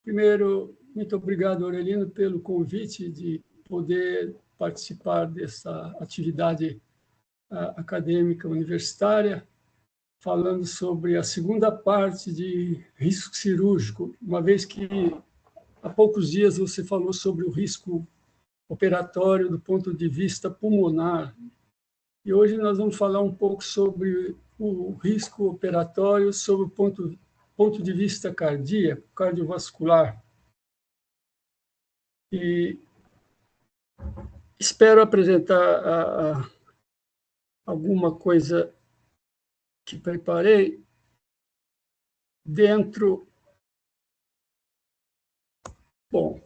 Primeiro, muito obrigado, Aurelino, pelo convite de poder participar dessa atividade acadêmica universitária, falando sobre a segunda parte de risco cirúrgico, uma vez que há poucos dias você falou sobre o risco operatório do ponto de vista pulmonar. E hoje nós vamos falar um pouco sobre o risco operatório sob o ponto de vista cardíaco, cardiovascular. E espero apresentar alguma coisa que preparei dentro... Bom,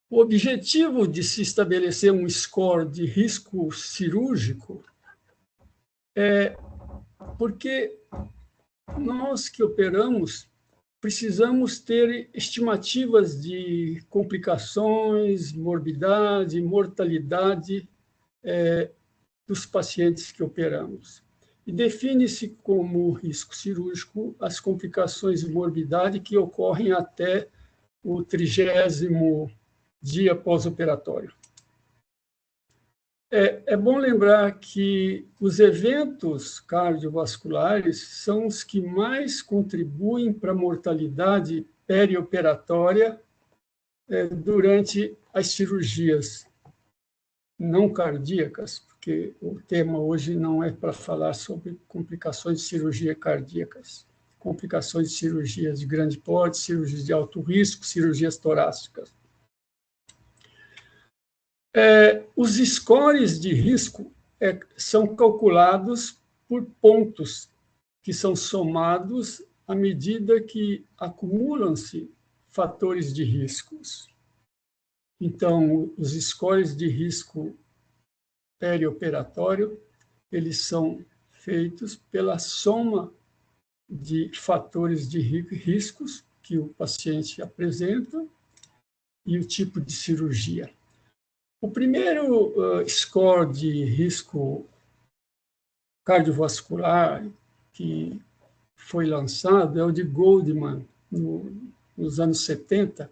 o objetivo de se estabelecer um score de risco cirúrgico é porque nós que operamos precisamos ter estimativas de complicações, morbidade, mortalidade dos pacientes que operamos. E define-se como risco cirúrgico as complicações e morbidade que ocorrem até o 30º dia pós-operatório. É bom lembrar que os eventos cardiovasculares são os que mais contribuem para a mortalidade perioperatória durante as cirurgias não cardíacas, porque o tema hoje não é para falar sobre complicações de cirurgia cardíacas, complicações de cirurgias de grande porte, cirurgias de alto risco, cirurgias torácicas. Os scores de risco são calculados por pontos que são somados à medida que acumulam-se fatores de riscos. Então, os scores de risco perioperatório, eles são feitos pela soma de fatores de riscos que o paciente apresenta e o tipo de cirurgia. O primeiro score de risco cardiovascular que foi lançado é o de Goldman, nos anos 70,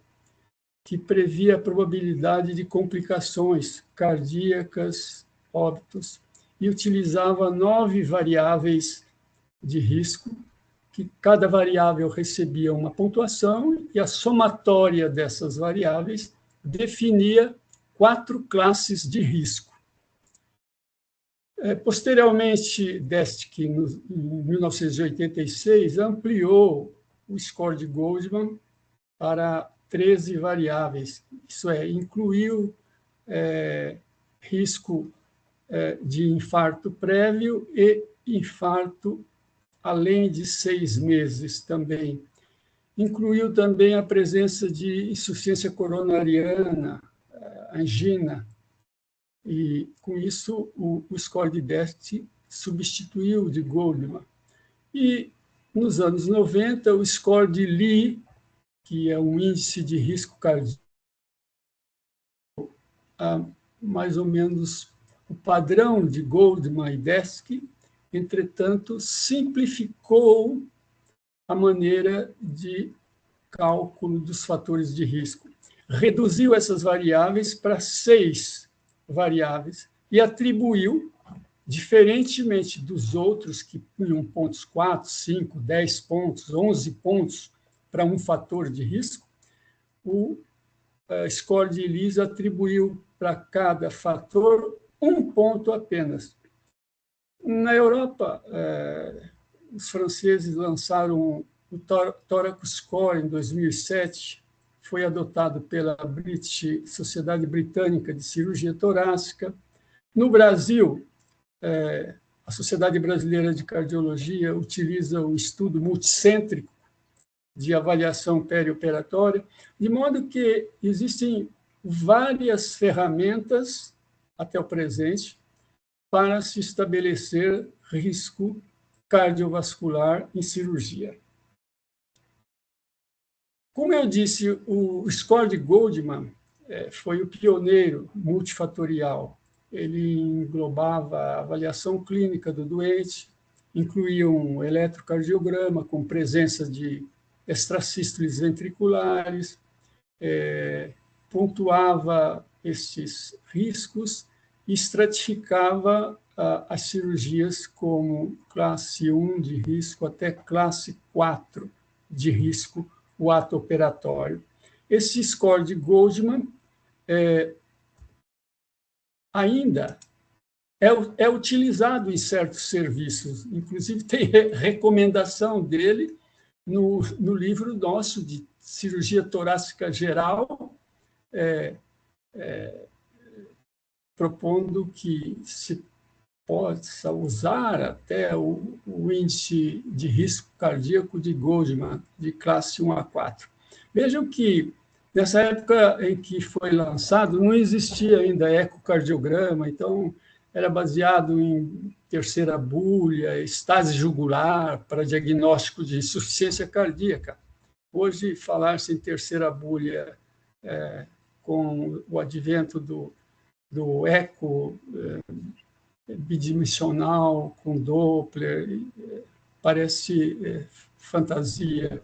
que previa a probabilidade de complicações cardíacas, óbitos, e utilizava 9 variáveis de risco, que cada variável recebia uma pontuação, e a somatória dessas variáveis definia 4 classes de risco. Posteriormente, Destky, em 1986, ampliou o score de Goldman para 13 variáveis, isso é, incluiu risco de infarto prévio e infarto além de 6 meses também. Incluiu também a presença de insuficiência coronariana, angina, e, com isso, o score de Destky substituiu o de Goldman. E, nos anos 90, o score de Lee, que é um índice de risco cardíaco, mais ou menos o padrão de Goldman e Destky, entretanto, simplificou a maneira de cálculo dos fatores de risco. Reduziu essas variáveis para 6 variáveis e atribuiu, diferentemente dos outros que punham pontos 4, 5, 10 pontos, 11 pontos para um fator de risco, o score de Lee atribuiu para cada fator 1 ponto apenas. Na Europa, os franceses lançaram o Thorax Score em 2007, foi adotado pela Sociedade Britânica de Cirurgia Torácica. No Brasil, a Sociedade Brasileira de Cardiologia utiliza o estudo multicêntrico de avaliação perioperatória, de modo que existem várias ferramentas, até o presente, para se estabelecer risco cardiovascular em cirurgia. Como eu disse, o score de Goldman foi o pioneiro multifatorial. Ele englobava a avaliação clínica do doente, incluía um eletrocardiograma com presença de extrasístoles ventriculares, pontuava esses riscos e estratificava as cirurgias como classe 1 de risco até classe 4 de risco, o ato operatório. Esse score de Goldman ainda é utilizado em certos serviços, inclusive tem recomendação dele no livro nosso de cirurgia torácica geral, propondo que se possa usar até o índice de risco cardíaco de Goldman, de classe 1 a 4. Vejam que, nessa época em que foi lançado, não existia ainda ecocardiograma, então era baseado em terceira bulha, estase jugular para diagnóstico de insuficiência cardíaca. Hoje, falar-se em terceira bulha com o advento do eco bidimensional, com Doppler, parece fantasia,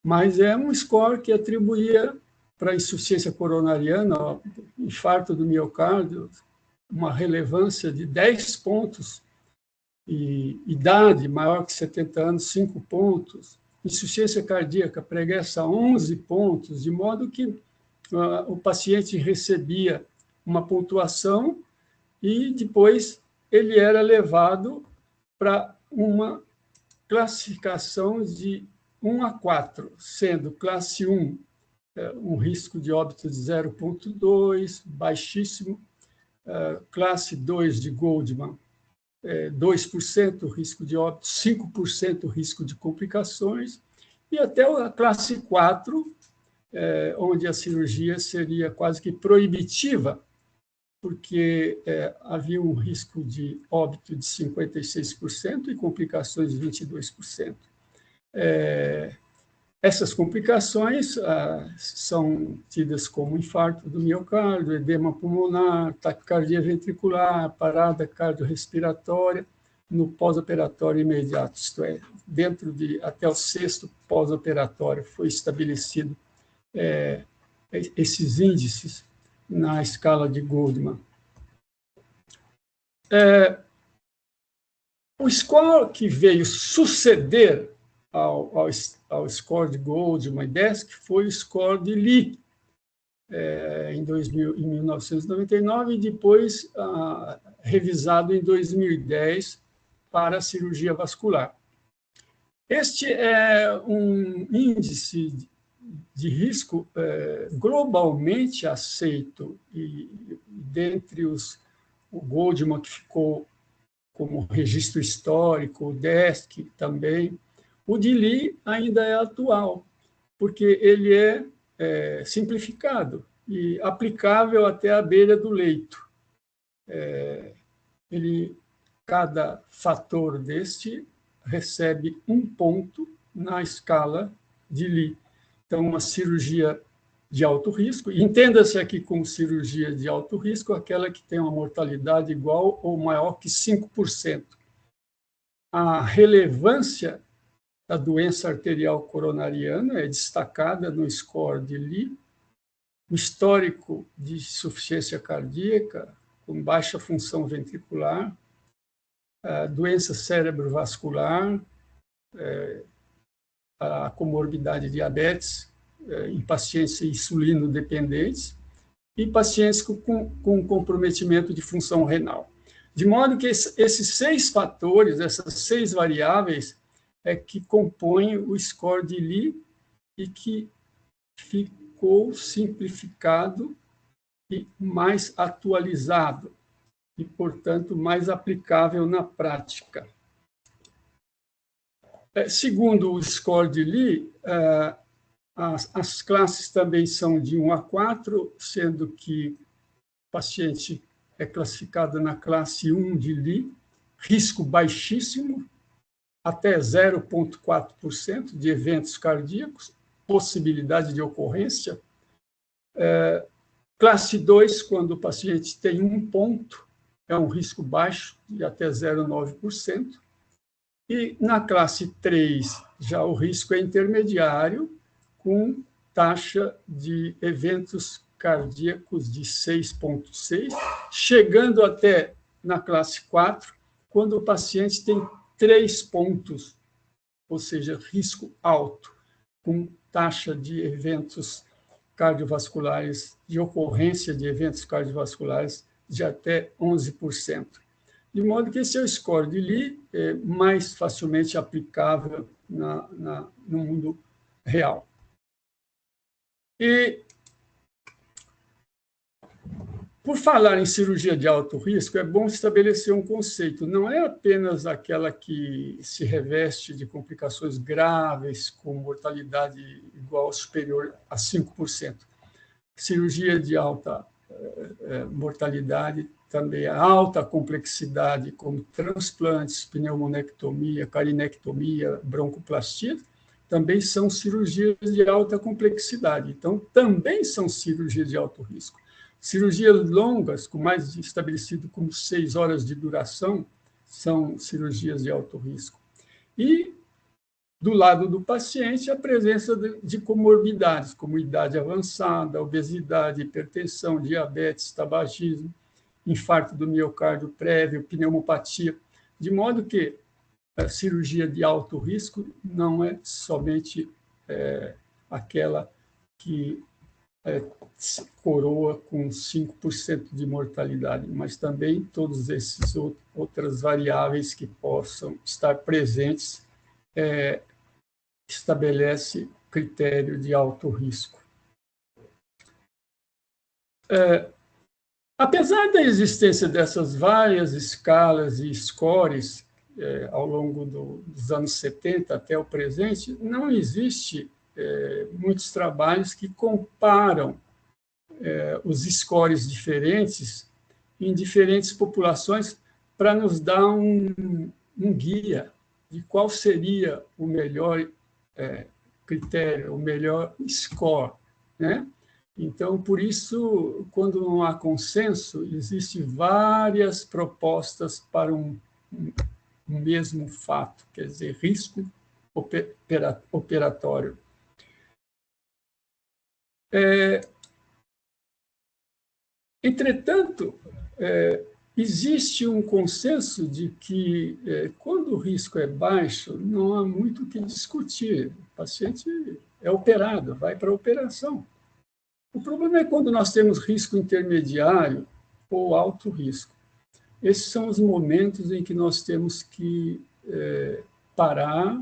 mas é um score que atribuía para a insuficiência coronariana, infarto do miocárdio, uma relevância de 10 pontos, e idade maior que 70 anos, 5 pontos, insuficiência cardíaca pregressa 11 pontos, de modo que o paciente recebia uma pontuação e depois ele era levado para uma classificação de 1 a 4, sendo classe 1 um risco de óbito de 0,2, baixíssimo, classe 2 de Goldman, 2% risco de óbito, 5% risco de complicações, e até a classe 4, onde a cirurgia seria quase que proibitiva, porque havia um risco de óbito de 56% e complicações de 22%. Essas complicações são tidas como infarto do miocárdio, edema pulmonar, taquicardia ventricular, parada cardiorrespiratória no pós-operatório imediato, isto é, dentro de até o 6º pós-operatório foi estabelecido esses índices na escala de Goldman. O score que veio suceder ao score de Goldman e Desk foi o score de Lee, em 1999, e depois revisado em 2010 para a cirurgia vascular. Este é um índice de risco globalmente aceito, e dentre o Goldman, que ficou como registro histórico, o Desk também, o de Lee ainda é atual, porque ele é simplificado e aplicável até a beira do leito. Cada fator deste recebe 1 ponto na escala de Lee. Então, uma cirurgia de alto risco, entenda-se aqui como cirurgia de alto risco, aquela que tem uma mortalidade igual ou maior que 5%. A relevância da doença arterial coronariana é destacada no score de Lee, o histórico de insuficiência cardíaca, com baixa função ventricular, a doença cerebrovascular, a comorbidade diabetes, em pacientes insulino-dependentes, e pacientes com comprometimento de função renal. De modo que esses 6 fatores, essas 6 variáveis, que compõem o score de Lee e que ficou simplificado e mais atualizado, e, portanto, mais aplicável na prática. Segundo o score de Lee, as classes também são de 1 a 4, sendo que o paciente é classificado na classe 1 de Lee, risco baixíssimo, até 0,4% de eventos cardíacos, possibilidade de ocorrência. Classe 2, quando o paciente tem 1 ponto, é um risco baixo, de até 0,9%. E na classe 3, já o risco é intermediário, com taxa de eventos cardíacos de 6,6, chegando até na classe 4, quando o paciente tem 3 pontos, ou seja, risco alto, com taxa de eventos cardiovasculares, de ocorrência de eventos cardiovasculares de até 11%. De modo que esse é o score de Lee, mais facilmente aplicável no mundo real. E, por falar em cirurgia de alto risco, é bom estabelecer um conceito. Não é apenas aquela que se reveste de complicações graves, com mortalidade igual ou superior a 5%. Cirurgia de alta mortalidade, também a alta complexidade, como transplantes, pneumonectomia, carinectomia, broncoplastia, também são cirurgias de alta complexidade. Então, também são cirurgias de alto risco. Cirurgias longas, com mais estabelecido como 6 horas de duração, são cirurgias de alto risco. E, do lado do paciente, a presença de comorbidades, como idade avançada, obesidade, hipertensão, diabetes, tabagismo, infarto do miocárdio prévio, pneumopatia, de modo que a cirurgia de alto risco não é somente aquela que se coroa com 5% de mortalidade, mas também todas essas outras variáveis que possam estar presentes estabelece critério de alto risco. Apesar da existência dessas várias escalas e scores ao longo dos anos 70 até o presente, não existe muitos trabalhos que comparam os scores diferentes em diferentes populações para nos dar um guia de qual seria o melhor critério, o melhor score, né? Então, por isso, quando não há consenso, existem várias propostas para um mesmo fato, quer dizer, risco operatório. Entretanto, existe um consenso de que, quando o risco é baixo, não há muito o que discutir. O paciente é operado, vai para a operação. O problema é quando nós temos risco intermediário ou alto risco. Esses são os momentos em que nós temos que parar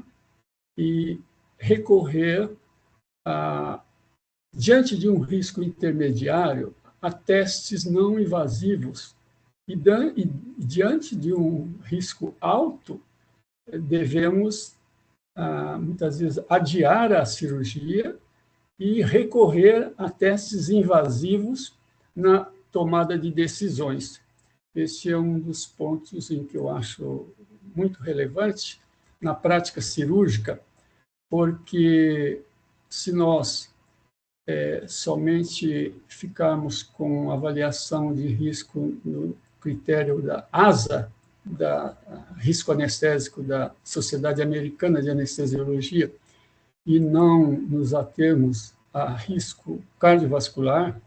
e recorrer, diante de um risco intermediário, a testes não invasivos. E diante de um risco alto, devemos, muitas vezes, adiar a cirurgia e recorrer a testes invasivos na tomada de decisões. Esse é um dos pontos em que eu acho muito relevante na prática cirúrgica, porque se nós somente ficarmos com avaliação de risco no critério da ASA, da risco anestésico da Sociedade Americana de Anestesiologia, e não nos atermos a risco cardiovascular,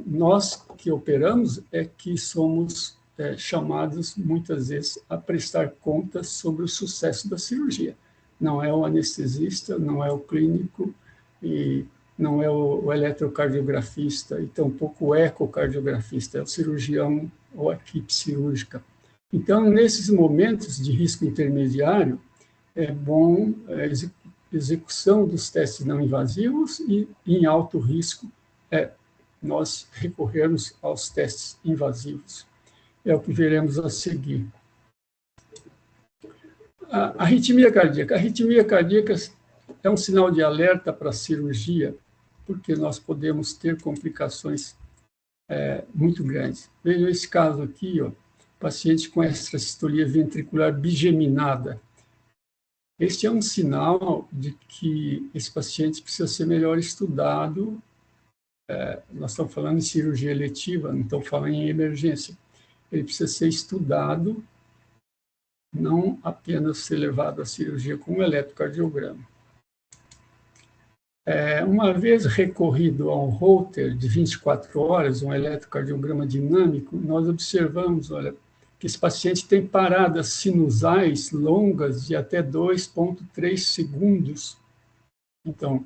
nós que operamos é que somos chamados, muitas vezes, a prestar contas sobre o sucesso da cirurgia. Não é o anestesista, não é o clínico, e não é o eletrocardiografista, e tampouco o ecocardiografista, é o cirurgião ou a equipe cirúrgica. Então, nesses momentos de risco intermediário, é bom execução dos testes não invasivos e, em alto risco, nós recorrermos aos testes invasivos. É o que veremos a seguir. A arritmia cardíaca. A arritmia cardíaca é um sinal de alerta para a cirurgia, porque nós podemos ter complicações muito grandes. Veja esse caso aqui, paciente com extrassistolia ventricular bigeminada. Este é um sinal de que esse paciente precisa ser melhor estudado. Nós estamos falando em cirurgia eletiva, não estamos falando em emergência. Ele precisa ser estudado não apenas ser levado à cirurgia com um eletrocardiograma. Uma vez recorrido a um Holter de 24 horas, um eletrocardiograma dinâmico, nós observamos, olha, que esse paciente tem paradas sinusais longas de até 2,3 segundos. Então,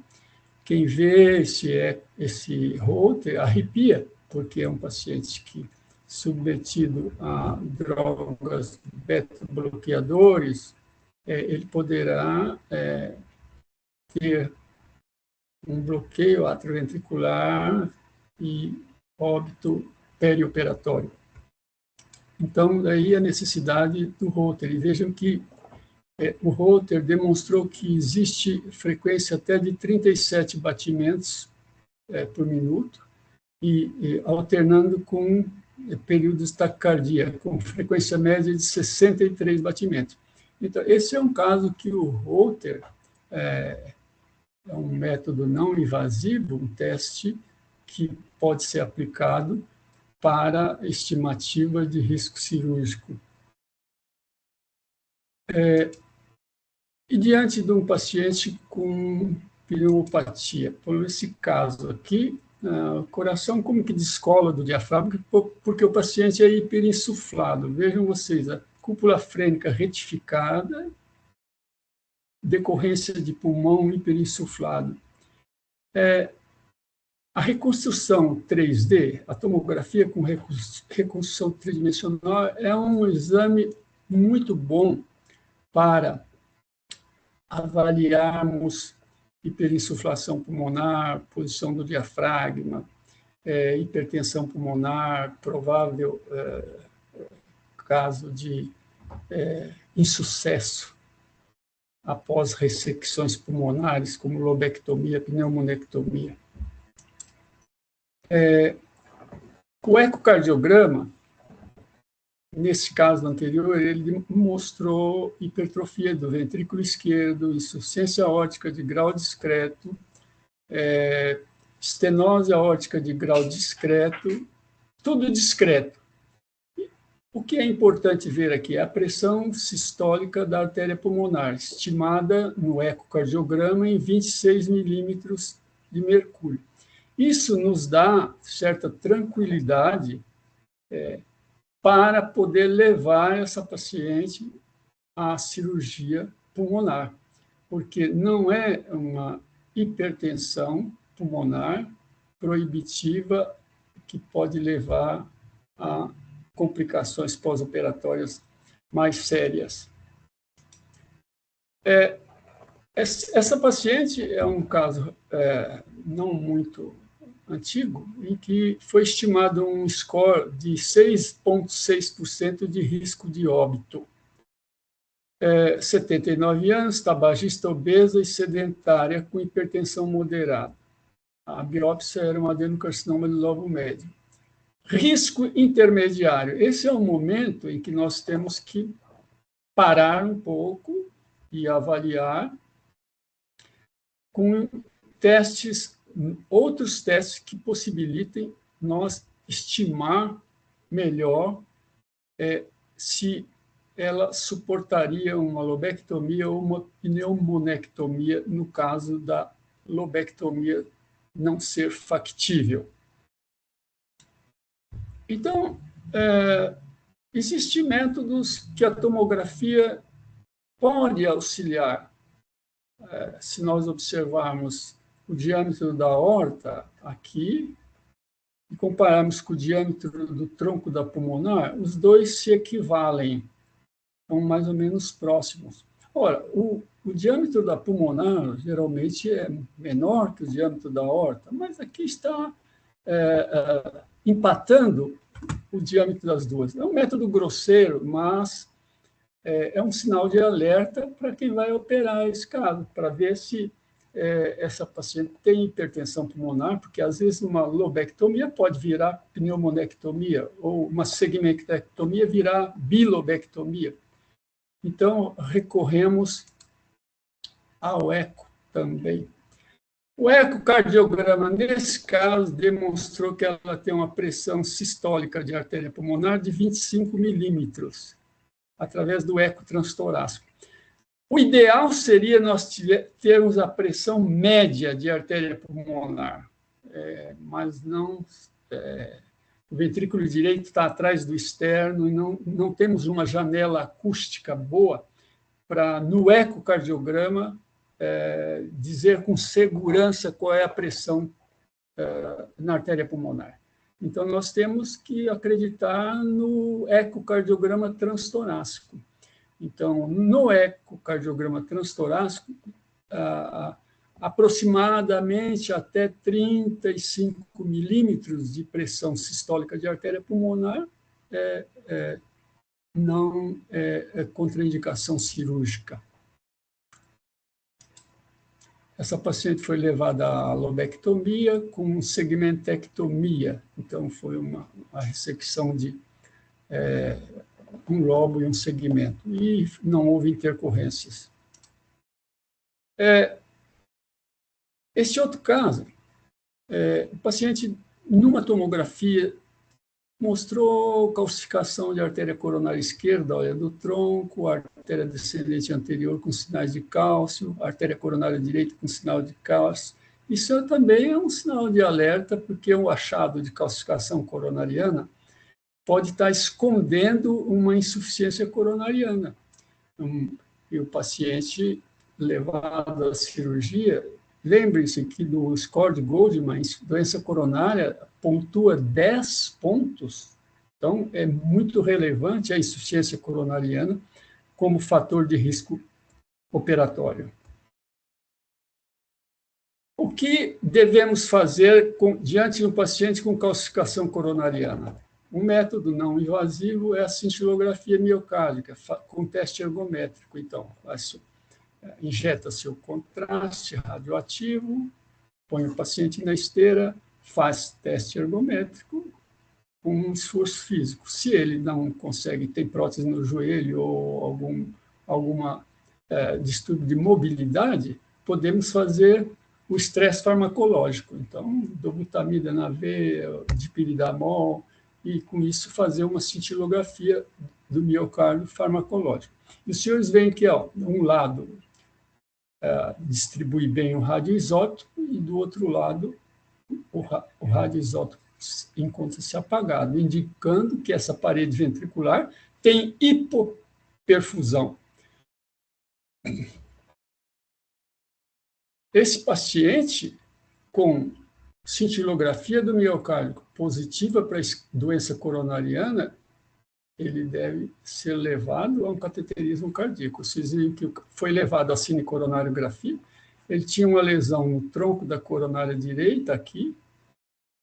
quem vê esse Holter arrepia, porque é um paciente que, submetido a drogas beta-bloqueadores, ele poderá ter um bloqueio atrioventricular e óbito perioperatório. Então, daí a necessidade do Holter. E vejam que o Holter demonstrou que existe frequência até de 37 batimentos por minuto, e alternando com períodos de taquicardia, com frequência média de 63 batimentos. Então, esse é um caso que o Holter é um método não invasivo, um teste que pode ser aplicado para estimativa de risco cirúrgico. E diante de um paciente com pneumopatia, por esse caso aqui, o coração como que descola do diafragma, porque o paciente é hiperinsuflado. Vejam vocês, a cúpula frênica retificada, decorrência de pulmão hiperinsuflado. A reconstrução 3D, a tomografia com reconstrução tridimensional, é um exame muito bom para avaliarmos hiperinsuflação pulmonar, posição do diafragma, hipertensão pulmonar, provável caso de insucesso após ressecções pulmonares, como lobectomia, pneumonectomia. O ecocardiograma, nesse caso anterior, ele mostrou hipertrofia do ventrículo esquerdo, insuficiência aórtica de grau discreto, estenose aórtica de grau discreto, tudo discreto. O que é importante ver aqui é a pressão sistólica da artéria pulmonar, estimada no ecocardiograma em 26 milímetros de mercúrio. Isso nos dá certa tranquilidade para poder levar essa paciente à cirurgia pulmonar, porque não é uma hipertensão pulmonar proibitiva que pode levar a complicações pós-operatórias mais sérias. Essa paciente é um caso não muito antigo, em que foi estimado um score de 6,6% de risco de óbito. 79 anos, tabagista obesa e sedentária com hipertensão moderada. A biópsia era um adenocarcinoma do lobo médio. Risco intermediário. Esse é o momento em que nós temos que parar um pouco e avaliar com testes, outros testes que possibilitem nós estimar melhor se ela suportaria uma lobectomia ou uma pneumonectomia, no caso da lobectomia não ser factível. Então, existem métodos que a tomografia pode auxiliar. Se nós observarmos o diâmetro da aorta aqui e compararmos com o diâmetro do tronco da pulmonar, os dois se equivalem, são mais ou menos próximos. Ora, o diâmetro da pulmonar geralmente é menor que o diâmetro da aorta, mas aqui está empatando o diâmetro das duas. É um método grosseiro, mas é um sinal de alerta para quem vai operar esse caso, para ver se essa paciente tem hipertensão pulmonar, porque às vezes uma lobectomia pode virar pneumonectomia, ou uma segmentectomia virar bilobectomia. Então, recorremos ao eco também. O ecocardiograma, nesse caso, demonstrou que ela tem uma pressão sistólica de artéria pulmonar de 25 milímetros. através do eco transtorácico. O ideal seria nós termos a pressão média de artéria pulmonar, mas não... o ventrículo direito está atrás do externo e não temos uma janela acústica boa para, no ecocardiograma, dizer com segurança qual é a pressão na artéria pulmonar. Então, nós temos que acreditar no ecocardiograma transtorácico. Então, no ecocardiograma transtorácico, aproximadamente até 35 milímetros de pressão sistólica de artéria pulmonar não é contraindicação cirúrgica. Essa paciente foi levada à lobectomia com segmentectomia, então foi uma ressecção de um lobo e um segmento, e não houve intercorrências. Este outro caso, o paciente, numa tomografia, mostrou calcificação de artéria coronária esquerda, olha, do tronco, artéria descendente anterior com sinais de cálcio, artéria coronária direita com sinal de cálcio. Isso também é um sinal de alerta, porque o achado de calcificação coronariana pode estar escondendo uma insuficiência coronariana. E o paciente levado à cirurgia, lembrem-se que no score de Goldman, doença coronária pontua 10 pontos, então é muito relevante a insuficiência coronariana como fator de risco operatório. O que devemos fazer diante de um paciente com calcificação coronariana? Um método não invasivo é a cintilografia miocárdica, com teste ergométrico. Então, injeta-se o contraste radioativo, põe o paciente na esteira, faz teste ergométrico com um esforço físico. Se ele não consegue, tem prótese no joelho ou alguma distúrbio de mobilidade, podemos fazer o estresse farmacológico. Então, dobutamida na veia, dipiridamol, e com isso fazer uma cintilografia do miocárdio farmacológico. E os senhores veem que, um lado distribui bem o radioisótopo e do outro lado o radioisótopo encontra-se apagado, indicando que essa parede ventricular tem hipoperfusão. Esse paciente com cintilografia do miocárdio positiva para doença coronariana, ele deve ser levado a um cateterismo cardíaco. Vocês viram que foi levado à cinecoronariografia, ele tinha uma lesão no tronco da coronária direita, aqui,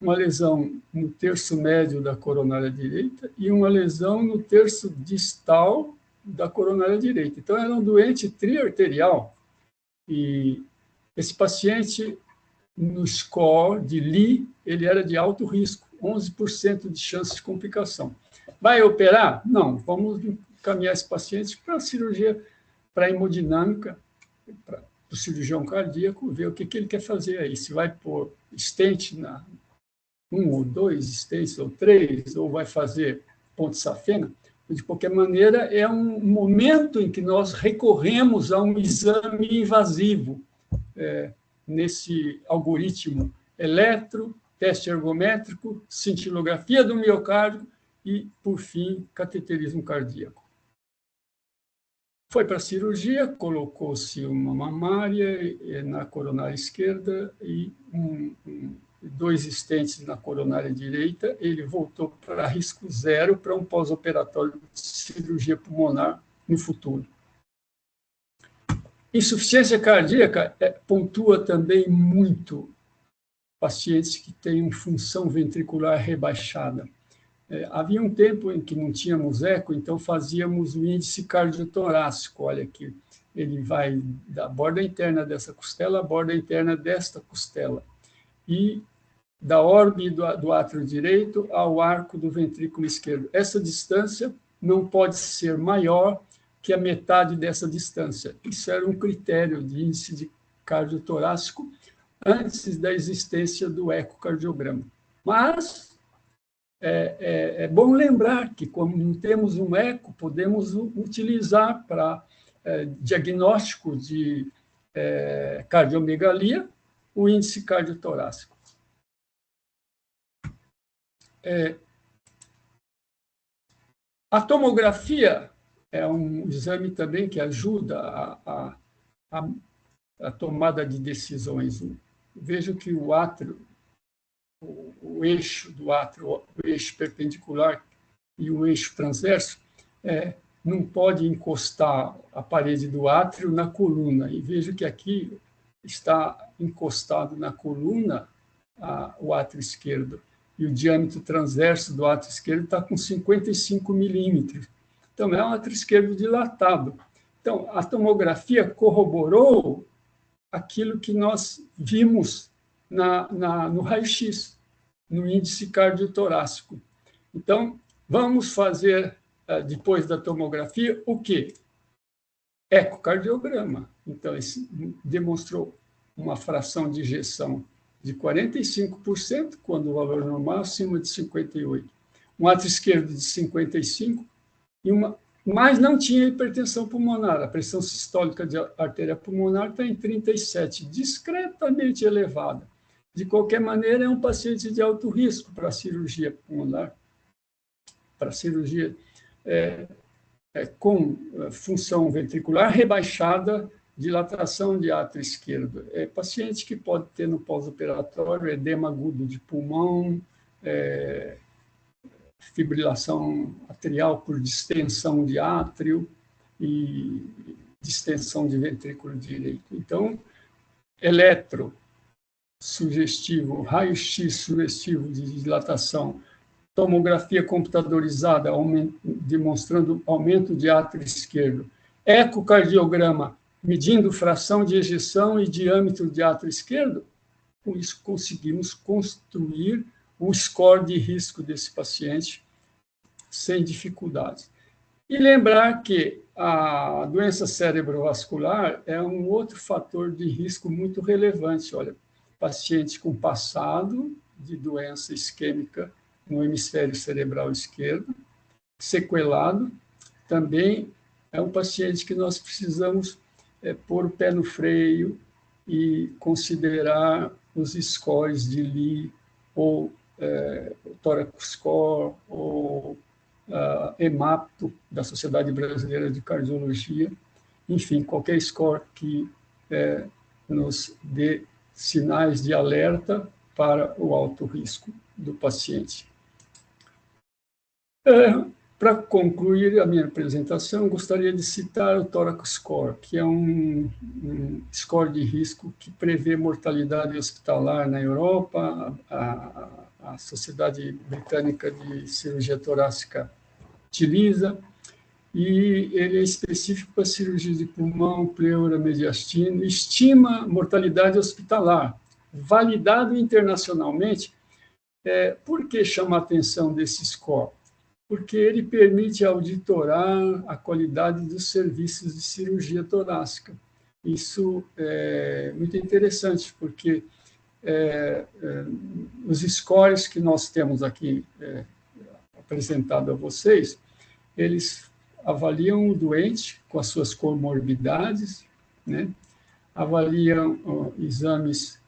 uma lesão no terço médio da coronária direita e uma lesão no terço distal da coronária direita. Então, era um doente triarterial. E esse paciente, no score de Lee, ele era de alto risco, 11% de chance de complicação. Vai operar? Não, vamos encaminhar esse paciente para a cirurgia, para a hemodinâmica, para o cirurgião cardíaco, ver o que ele quer fazer aí. Se vai pôr stent na 1 ou 2 stents ou 3, ou vai fazer ponte safena. De qualquer maneira, é um momento em que nós recorremos a um exame invasivo, nesse algoritmo eletro, teste ergométrico, cintilografia do miocárdio e, por fim, cateterismo cardíaco. Foi para a cirurgia, colocou-se uma mamária na coronária esquerda e 2 stents na coronária direita. Ele voltou para risco zero para um pós-operatório de cirurgia pulmonar no futuro. Insuficiência cardíaca pontua também muito pacientes que têm função ventricular rebaixada. Havia um tempo em que não tínhamos eco, então fazíamos o índice cardiotorácico. Olha aqui, ele vai da borda interna dessa costela à borda interna desta costela, e da orbe do átrio direito ao arco do ventrículo esquerdo. Essa distância não pode ser maior que a metade dessa distância. Isso era um critério de índice de cardiotorácico antes da existência do ecocardiograma. Mas é bom lembrar que, como não temos um eco, podemos utilizar para diagnóstico de cardiomegalia o índice cardiotorácico. A tomografia é um exame também que ajuda a tomada de decisões. Vejo que o átrio, o eixo do átrio, o eixo perpendicular e o eixo transverso, não pode encostar a parede do átrio na coluna. E vejo que aqui está encostado na coluna o átrio esquerdo. E o diâmetro transverso do átrio esquerdo está com 55 milímetros. Então, é um átrio esquerdo dilatado. Então, a tomografia corroborou aquilo que nós vimos no raio-x, no índice cardiotorácico. Então, vamos fazer, depois da tomografia, o quê? Ecocardiograma. Então, esse demonstrou uma fração de ejeção de 45%, quando o valor normal é acima de 58%. Um átrio esquerdo de 55%, mas não tinha hipertensão pulmonar. A pressão sistólica de artéria pulmonar está em 37, discretamente elevada. De qualquer maneira, é um paciente de alto risco para a cirurgia pulmonar, para cirurgia com função ventricular rebaixada, dilatação de átrio esquerdo. É paciente que pode ter no pós-operatório edema agudo de pulmão, fibrilação atrial por distensão de átrio e distensão de ventrículo direito. Então, eletrosugestivo, raio-x sugestivo de dilatação, tomografia computadorizada demonstrando aumento de átrio esquerdo, ecocardiograma medindo fração de ejeção e diâmetro de átrio esquerdo, com isso conseguimos construir o score de risco desse paciente sem dificuldades. E lembrar que a doença cerebrovascular é um outro fator de risco muito relevante. Olha, paciente com passado de doença isquêmica no hemisfério cerebral esquerdo, sequelado, também é um paciente que nós precisamos pôr o pé no freio e considerar os scores de Lee, ou Thorax Score, ou EMAPTO, da Sociedade Brasileira de Cardiologia, enfim, qualquer score que nos dê sinais de alerta para o alto risco do paciente. Para concluir a minha apresentação, gostaria de citar o Thorax Score, que é um score de risco que prevê mortalidade hospitalar na Europa. A Sociedade Britânica de Cirurgia Torácica utiliza, e ele é específico para cirurgia de pulmão, pleura, mediastino, estima mortalidade hospitalar, validado internacionalmente. Por que chama a atenção desse score? Porque ele permite auditorar a qualidade dos serviços de cirurgia torácica. Isso é muito interessante, porque os scores que nós temos aqui apresentado a vocês, eles avaliam o doente com as suas comorbidades, né? Avaliam exames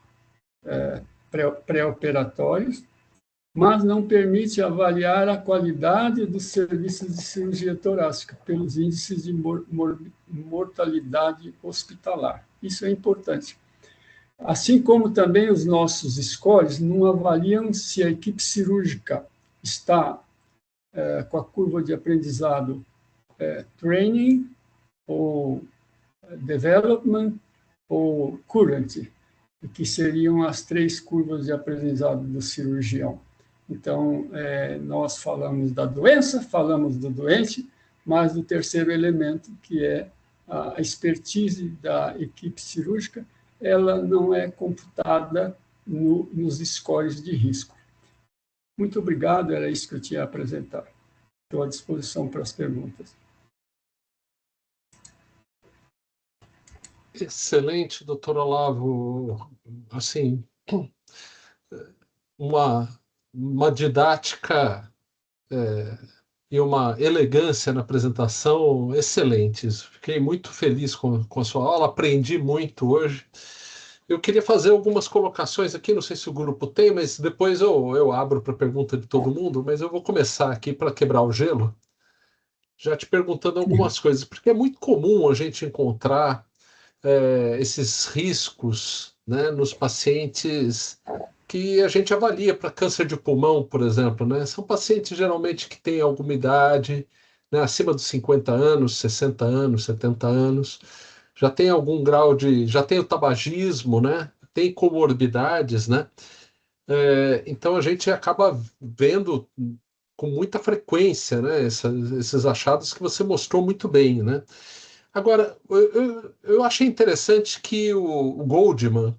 pré-operatórios, mas não permite avaliar a qualidade dos serviços de cirurgia torácica pelos índices de mortalidade hospitalar. Isso é importante. Assim como também os nossos scores não avaliam se a equipe cirúrgica está com a curva de aprendizado training, ou development, ou current, que seriam as 3 curvas de aprendizado do cirurgião. Então, nós falamos da doença, falamos do doente, mas do terceiro elemento, que é a expertise da equipe cirúrgica, ela não é computada nos scores de risco. Muito obrigado, era isso que eu tinha a apresentar. Estou à disposição para as perguntas. Excelente, doutor Olavo. Assim, uma uma didática e uma elegância na apresentação excelentes. Fiquei muito feliz com a sua aula, aprendi muito hoje. Eu queria fazer algumas colocações aqui, não sei se o grupo tem, mas depois eu abro para pergunta de todo mundo, mas eu vou começar aqui para quebrar o gelo, já te perguntando algumas coisas, porque é muito comum a gente encontrar esses riscos, né, nos pacientes que a gente avalia para câncer de pulmão, por exemplo, né? São pacientes geralmente que têm alguma idade, né, acima dos 50 anos, 60 anos, 70 anos, já tem algum grau já tem o tabagismo, né? Tem comorbidades, né? Então a gente acaba vendo com muita frequência, né, esses achados que você mostrou muito bem, né? Agora, eu achei interessante que o Goldman,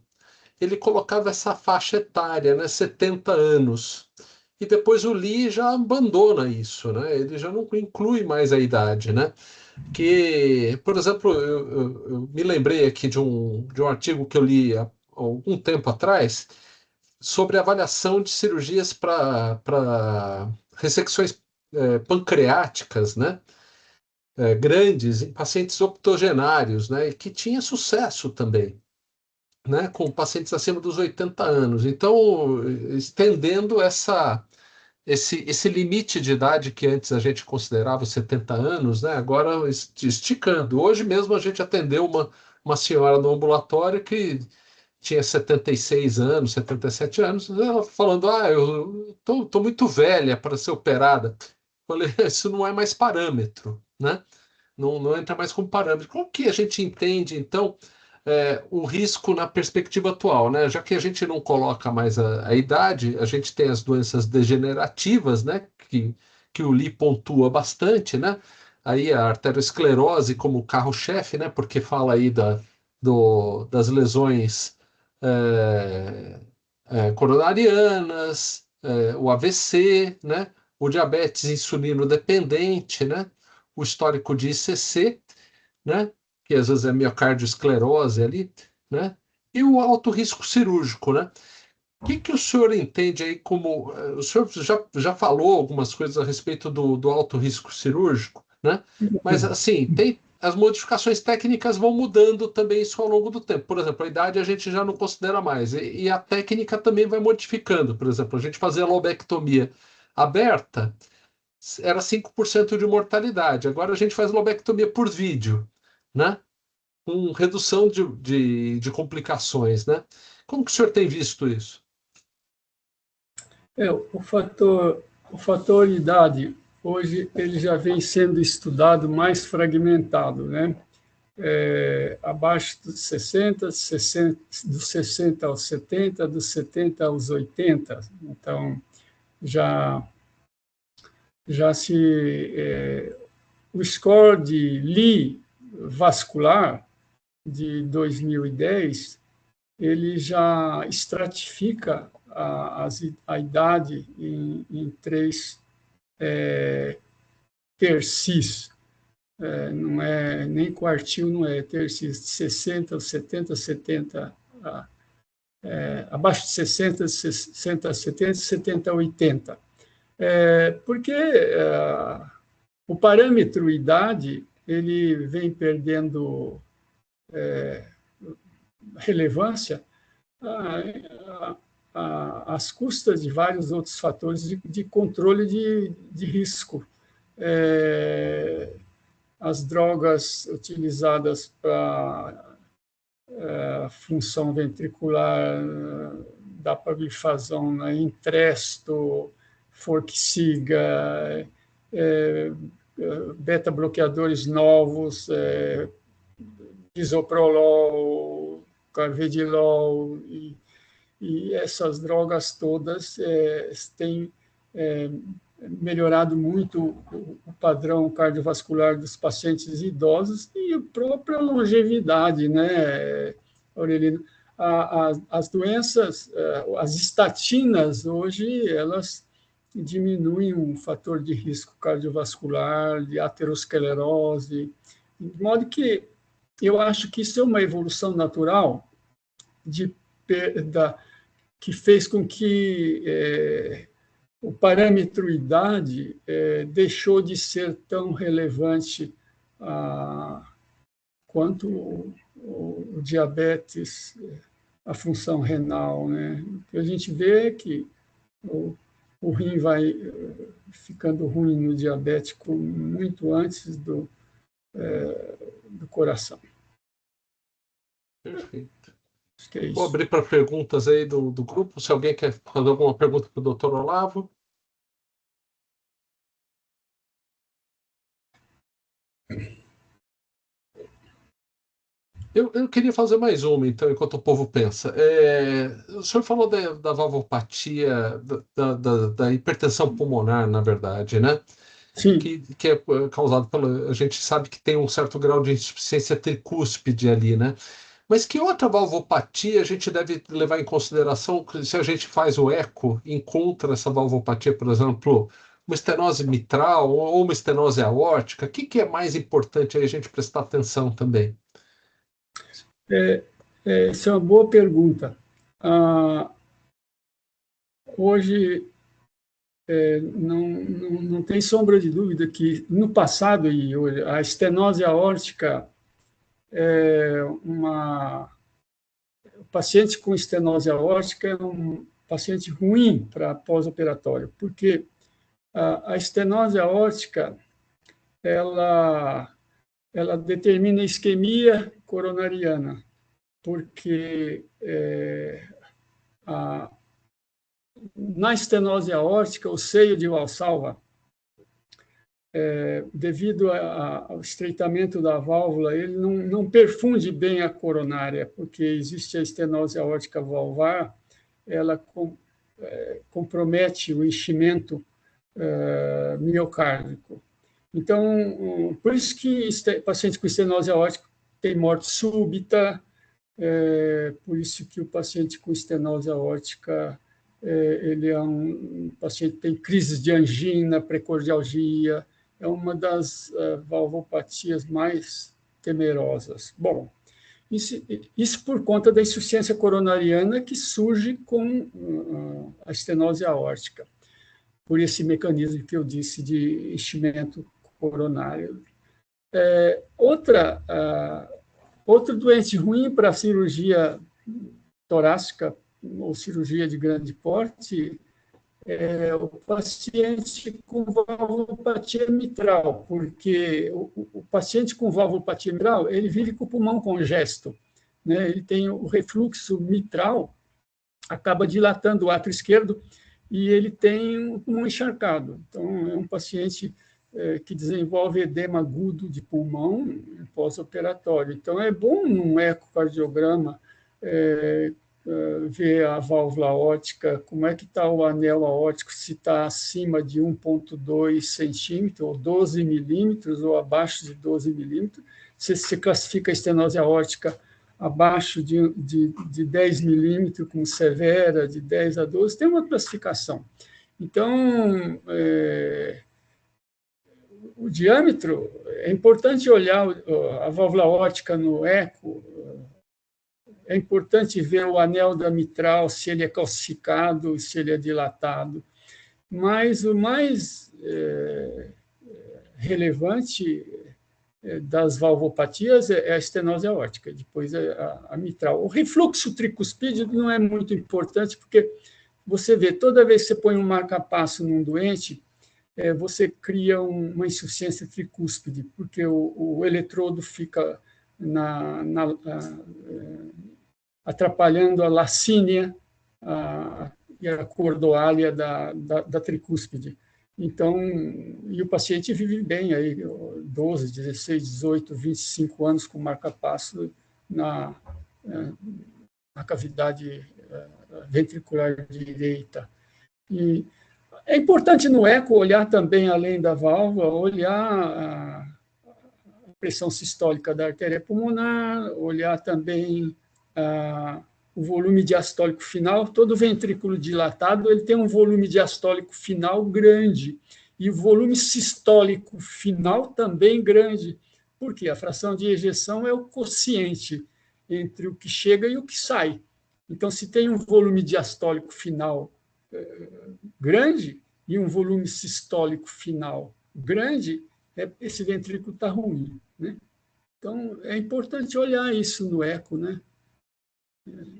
ele colocava essa faixa etária, né, 70 anos. E depois o Lee já abandona isso, né? Ele já não inclui mais a idade, né? Que, por exemplo, eu me lembrei aqui de um artigo que eu li há algum tempo atrás sobre avaliação de cirurgias para ressecções pancreáticas, né? Grandes em pacientes octogenários, né? E que tinha sucesso também, né, com pacientes acima dos 80 anos. Então, estendendo esse limite de idade que antes a gente considerava 70 anos, né, agora esticando. Hoje mesmo a gente atendeu uma senhora no ambulatório que tinha 76 anos, 77 anos, ela falando, eu tô muito velha para ser operada. Falei, isso não é mais parâmetro, né? Não entra mais como parâmetro. Como que a gente entende, então, o risco na perspectiva atual, né? Já que a gente não coloca mais a idade, a gente tem as doenças degenerativas, né? Que o Lee pontua bastante, né? Aí a arteriosclerose como carro-chefe, né? Porque fala aí das lesões é, coronarianas, o AVC, né? O diabetes insulino dependente, né? O histórico de ICC, né? Que às vezes é miocardioesclerose ali, né? E o alto risco cirúrgico, né? O que o senhor entende aí como... O senhor já falou algumas coisas a respeito do alto risco cirúrgico, né? Mas, assim, as modificações técnicas vão mudando também isso ao longo do tempo. Por exemplo, a idade a gente já não considera mais. E a técnica também vai modificando. Por exemplo, a gente fazer a lobectomia aberta era 5% de mortalidade. Agora a gente faz lobectomia por vídeo, né? Com redução de complicações, né? Como que o senhor tem visto isso? O fator idade, hoje, ele já vem sendo estudado mais fragmentado, né? Abaixo dos 60, dos 60 aos 70, dos 70 aos 80. Então, já, já o score de Lee vascular de 2010, ele já estratifica a idade em três tercis. Não é nem quartil, não é tercis, de 60, 70, 70, abaixo de 60, 60, 70, 70, 80. Porque o parâmetro idade ele vem perdendo relevância às custas de vários outros fatores de controle de risco. As drogas utilizadas para função ventricular, dapagliflozina, Entresto, Forxiga, beta-bloqueadores novos, bisoprolol, carvedilol, e essas drogas todas têm melhorado muito o padrão cardiovascular dos pacientes idosos e a própria longevidade, né, Aurelino? As doenças, as estatinas, hoje, elas diminuem um fator de risco cardiovascular, de aterosclerose, de modo que eu acho que isso é uma evolução natural de, que fez com que o parâmetro idade deixou de ser tão relevante quanto o diabetes, a função renal, né? O que a gente vê é que o rim vai ficando ruim no diabético muito antes do coração. Perfeito. Acho que é Vou isso. abrir para perguntas aí do grupo, se alguém quer fazer alguma pergunta para o doutor Olavo. Eu queria fazer mais uma, então, enquanto o povo pensa. O senhor falou da valvopatia, da hipertensão pulmonar, na verdade, né? Sim. Que é causado pela... A gente sabe que tem um certo grau de insuficiência tricúspide ali, né? Mas que outra valvopatia a gente deve levar em consideração se a gente faz o eco, encontra essa valvopatia, por exemplo, uma estenose mitral ou uma estenose aórtica? O que é mais importante aí a gente prestar atenção também? Essa é uma boa pergunta. Hoje, não tem sombra de dúvida que, no passado e hoje, a estenose aórtica o paciente com estenose aórtica é um paciente ruim para pós-operatório, porque a estenose aórtica, ela determina a isquemia coronariana, porque na estenose aórtica, o seio de Valsalva, devido ao estreitamento da válvula, ele não perfunde bem a coronária, porque existe a estenose aórtica valvar, ela compromete o enchimento miocárdico. Então, por isso que paciente com estenose aórtica tem morte súbita, por isso que o paciente com estenose aórtica ele é um paciente que tem crises de angina, precordialgia, é uma das valvopatias mais temerosas. Bom, isso por conta da insuficiência coronariana que surge com a estenose aórtica, por esse mecanismo que eu disse de enchimento coronário. Outro doente ruim para a cirurgia torácica ou cirurgia de grande porte é o paciente com valvopatia mitral, porque o paciente com valvopatia mitral, ele vive com o pulmão congesto, né? Ele tem o refluxo mitral, acaba dilatando o átrio esquerdo e ele tem o pulmão encharcado. Então, é um paciente que desenvolve edema agudo de pulmão pós-operatório. Então, é bom num ecocardiograma ver a válvula aórtica, como é que está o anel aórtico, se está acima de 1,2 centímetros, ou 12 milímetros, ou abaixo de 12 milímetros. Se classifica a estenose aórtica abaixo de 10 milímetros, como severa, de 10 a 12, tem uma classificação. Então, o diâmetro, é importante olhar a válvula aórtica no eco, é importante ver o anel da mitral, se ele é calcificado, se ele é dilatado. Mas o mais relevante das valvopatias é a estenose aórtica, depois a mitral. O refluxo tricuspídeo não é muito importante, porque você vê, toda vez que você põe um marca-passo num doente, você cria uma insuficiência tricúspide, porque o eletrodo fica atrapalhando a lacínia e a cordoália da tricúspide. Então, e o paciente vive bem, aí, 12, 16, 18, 25 anos com marca-passo na cavidade ventricular direita. E é importante no eco olhar também, além da válvula, olhar a pressão sistólica da artéria pulmonar, olhar também o volume diastólico final. Todo ventrículo dilatado ele tem um volume diastólico final grande e o volume sistólico final também grande. Por quê? A fração de ejeção é o quociente entre o que chega e o que sai. Então, se tem um volume diastólico final grande, e um volume sistólico final grande, esse ventrículo está ruim, né? Então, é importante olhar isso no eco, né?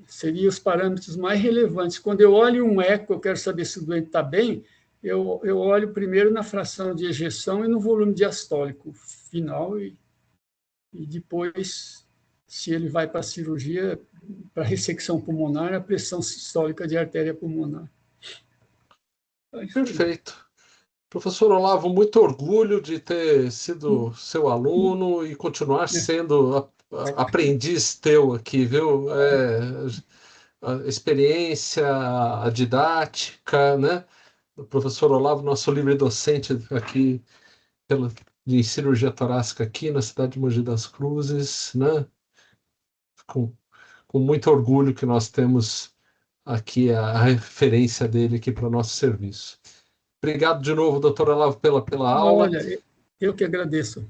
Seriam os parâmetros mais relevantes. Quando eu olho um eco, eu quero saber se o doente está bem, eu olho primeiro na fração de ejeção e no volume diastólico final, e depois, se ele vai para a cirurgia, para ressecção pulmonar, a pressão sistólica de artéria pulmonar. Perfeito. Professor Olavo, muito orgulho de ter sido seu aluno e continuar sendo aprendiz teu aqui, viu? A experiência, a didática, né? O professor Olavo, nosso livre docente aqui de cirurgia torácica aqui na cidade de Mogi das Cruzes, né? Com muito orgulho que nós temos aqui a referência dele aqui para o nosso serviço. Obrigado de novo, doutor Olavo, pela aula. Olha, eu que agradeço.